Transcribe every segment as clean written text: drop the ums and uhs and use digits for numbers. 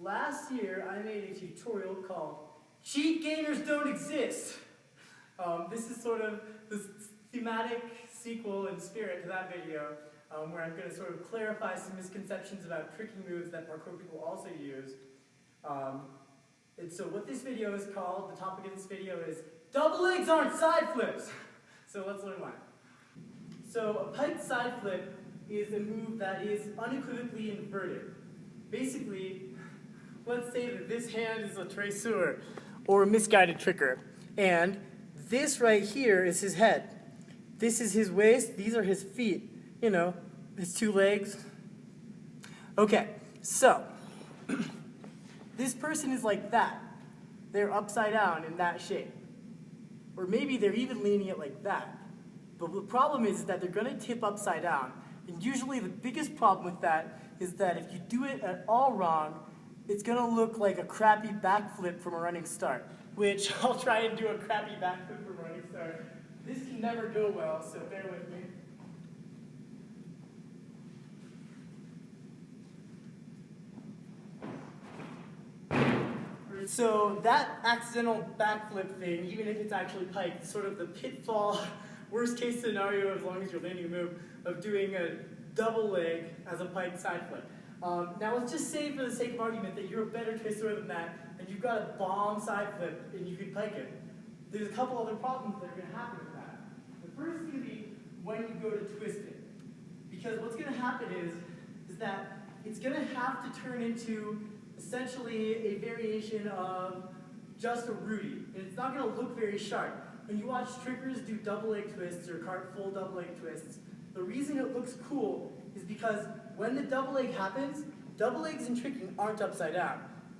last year I made a tutorial called Cheat Gainers Don't Exist. This is sort of the thematic sequel and spirit to that video, where I'm going to sort of clarify some misconceptions about tricking moves that parkour people also use. And so what this video is called, the topic of this video is double legs aren't side flips. So let's learn why. So a pike side flip is a move that is unequivocally inverted. Basically, let's say that this hand is a traceur or a misguided tricker, and this right here is his head. This is his waist, these are his feet, you know, his two legs. Okay, so this person is like that. They're upside down in that shape. Or maybe they're even leaning it like that. But the problem is that they're going to tip upside down. And usually the biggest problem with that is that if you do it at all wrong, it's going to look like a crappy backflip from a running start. Which I'll try and do a crappy backflip from a running start. This can never go well, so bear with me. So that accidental backflip thing, even if it's actually pike, is sort of the pitfall, worst case scenario, as long as you're landing a move, of doing a double leg as a pike side flip. Now let's just say for the sake of argument that you're a better twister than that, and you've got a bomb side flip, and you can pike it. There's a couple other problems that are going to happen with that. The first is going to be when you go to twist it. Because what's going to happen is that it's going to have to turn into essentially a variation of just a Rudy. And it's not going to look very sharp. When you watch trickers do double leg twists or full double leg twists, the reason it looks cool is because when the double leg happens, double legs in tricking aren't upside down.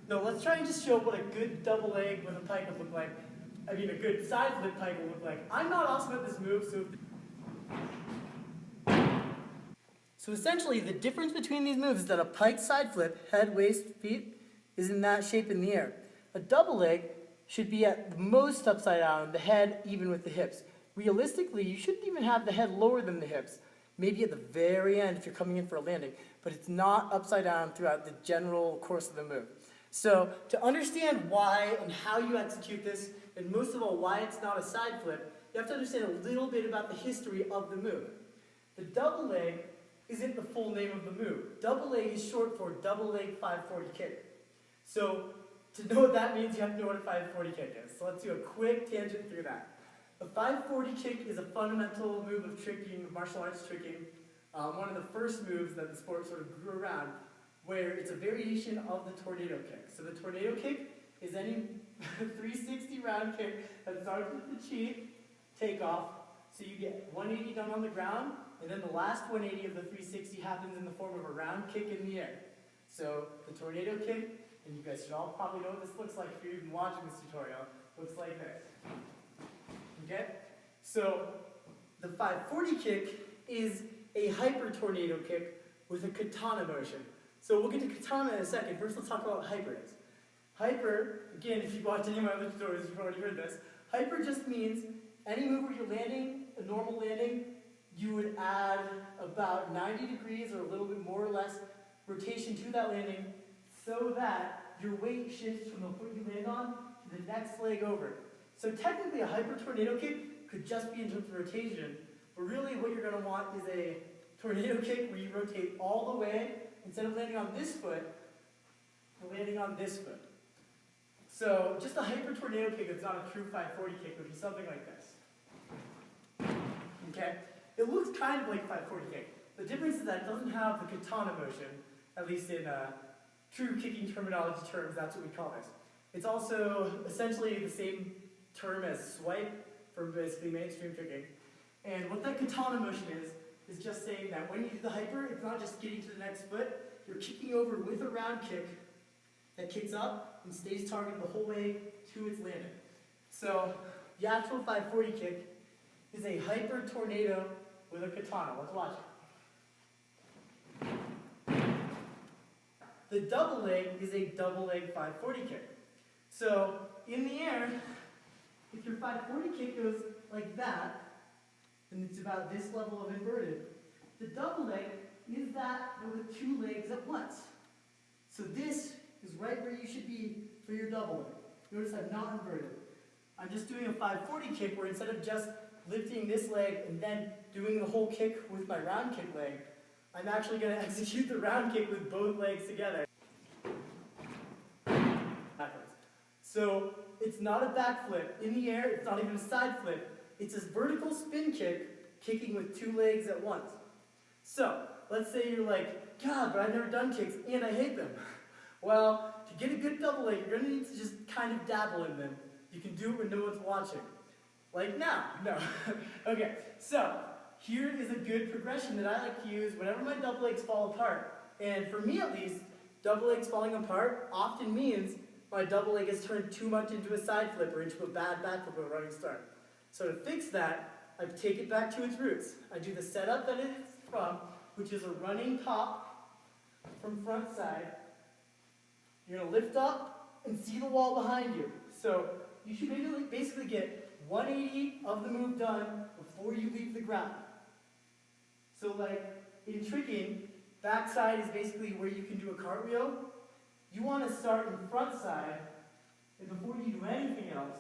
No, let's try and just show what a good double leg with a pike would look like. I mean, a good side flip pike will look like. I'm not awesome at this move, so essentially, the difference between these moves is that a pike side flip, head, waist, feet, is in that shape in the air. A double leg should be at the most upside down, the head even with the hips. Realistically, you shouldn't even have the head lower than the hips. Maybe at the very end if you're coming in for a landing, but it's not upside down throughout the general course of the move. So to understand why and how you execute this, and most of all why it's not a side flip, you have to understand a little bit about the history of the move. The double leg isn't the full name of the move. Double leg is short for double leg 540 kick. So to know what that means, you have to know what a 540 kick is. So let's do a quick tangent through that. A 540 kick is a fundamental move of tricking, martial arts tricking, one of the first moves that the sport sort of grew around, where it's a variation of the tornado kick. So the tornado kick is any 360 round kick that starts with the cheat, takeoff, so you get 180 done on the ground, and then the last 180 of the 360 happens in the form of a round kick in the air. So the tornado kick, and you guys should all probably know what this looks like if you're even watching this tutorial, looks like this. Okay? So the 540 kick is a hyper tornado kick with a katana motion. So we'll get to katana in a second. First, let's talk about what hyper is. Hyper, again, if you've watched any of my other tutorials, you've already heard this. Hyper just means any move where you're landing, a normal landing, you would add about 90 degrees or a little bit more or less rotation to that landing so that your weight shifts from the foot you land on to the next leg over. So technically a hyper tornado kick could just be in terms of rotation, but really what you're going to want is a tornado kick where you rotate all the way. Instead of landing on this foot, you're landing on this foot. So just a hyper tornado kick that's not a true 540 kick would be something like this. Okay? It looks kind of like 540 kick. The difference is that it doesn't have the katana motion, at least in true kicking terminology terms, that's what we call this. It's also essentially the same term as swipe for basically mainstream tricking. And what that katana motion is just saying that when you do the hyper, it's not just getting to the next foot, you're kicking over with a round kick that kicks up and stays targeted the whole way to its landing. So the actual 540 kick is a hyper tornado with a katana. Let's watch it. The double leg is a double leg 540 kick. So in the air, if your 540 kick goes like that, and it's about this level of inverted, the double leg is that but with two legs at once. So this is right where you should be for your double leg. Notice I'm not inverted. I'm just doing a 540 kick where instead of just lifting this leg and then doing the whole kick with my round kick leg, I'm actually going to execute the round kick with both legs together. Backwards. So it's not a backflip in the air, it's not even a side flip. It's a vertical spin kick, kicking with two legs at once. So let's say you're like, God, but I've never done kicks and I hate them. Well, to get a good double leg, you're going to need to just kind of dabble in them. You can do it when no one's watching. Like now. No. Okay, so here is a good progression that I like to use whenever my double legs fall apart. And for me at least, double legs falling apart often means my double leg has turned too much into a side flip or into a bad back flip or a running start. So to fix that, I take it back to its roots. I do the setup that it is from, which is a running top from front side. You're going to lift up and see the wall behind you. So you should basically get 180 of the move done before you leave the ground. So like in tricking, backside is basically where you can do a cartwheel. You want to start in front side, and before you do anything else,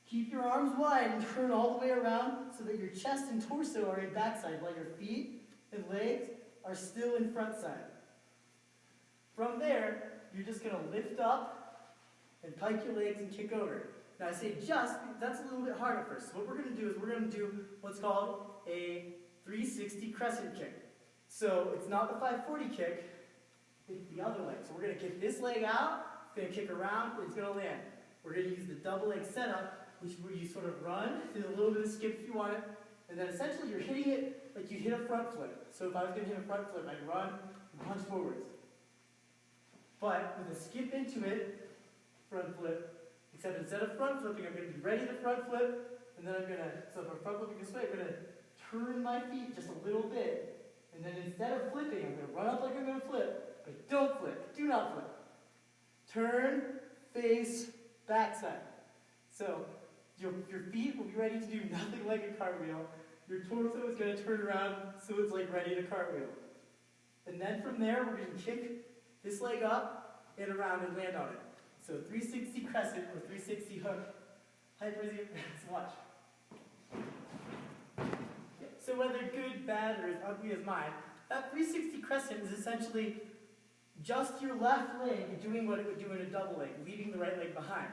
keep your arms wide and turn all the way around so that your chest and torso are in backside while your feet and legs are still in front side. From there, you're just going to lift up and pike your legs and kick over. Now I say just, that's a little bit hard at first. So what we're going to do is we're going to do what's called a 360 crescent kick. So it's not the 540 kick, it's the other leg. So we're going to kick this leg out, it's going to kick around, and it's going to land. We're going to use the double leg setup, which is where you sort of run, do a little bit of skip if you want it, and then essentially you're hitting it like you hit a front flip. So if I was going to hit a front flip, I'd run and punch forwards. But with a skip into it, front flip, except instead of front flipping, I'm going to be ready to front flip, and then I'm going to, so if I'm front flipping this way, I'm going to turn my feet just a little bit, and then instead of flipping, I'm going to run up like I'm going to flip, but don't flip, do not flip. Turn, face, backside. So your feet will be ready to do nothing like a cartwheel. Your torso is going to turn around so it's like ready to cartwheel. And then from there, we're going to kick this leg up and around and land on it. So 360 crescent or 360 hook. Hyperzine, let's watch. So whether good, bad, or as ugly as mine, that 360 crescent is essentially just your left leg doing what it would do in a double leg, leaving the right leg behind.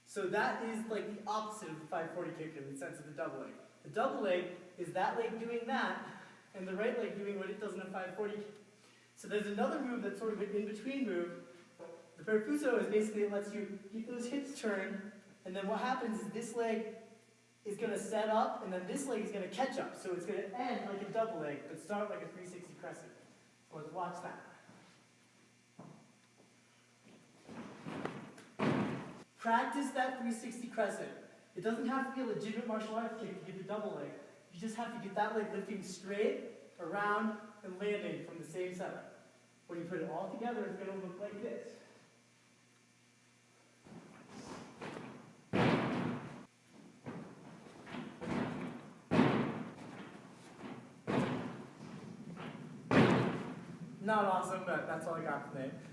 So that is like the opposite of the 540 kick in the sense of the double leg. The double leg is that leg doing that, and the right leg doing what it does in a 540 kick. So there's another move that's sort of an in-between move. The perfuso is basically it lets you keep those hips turned, and then what happens is this leg is going to set up, and then this leg is going to catch up. So it's going to end like a double leg, but start like a 360 crescent. So let's watch that. Practice that 360 crescent. It doesn't have to be a legitimate martial arts kick to get the double leg. You just have to get that leg lifting straight, around, and landing from the same setup. When you put it all together, it's going to look like this. Not awesome, but that's all I got today.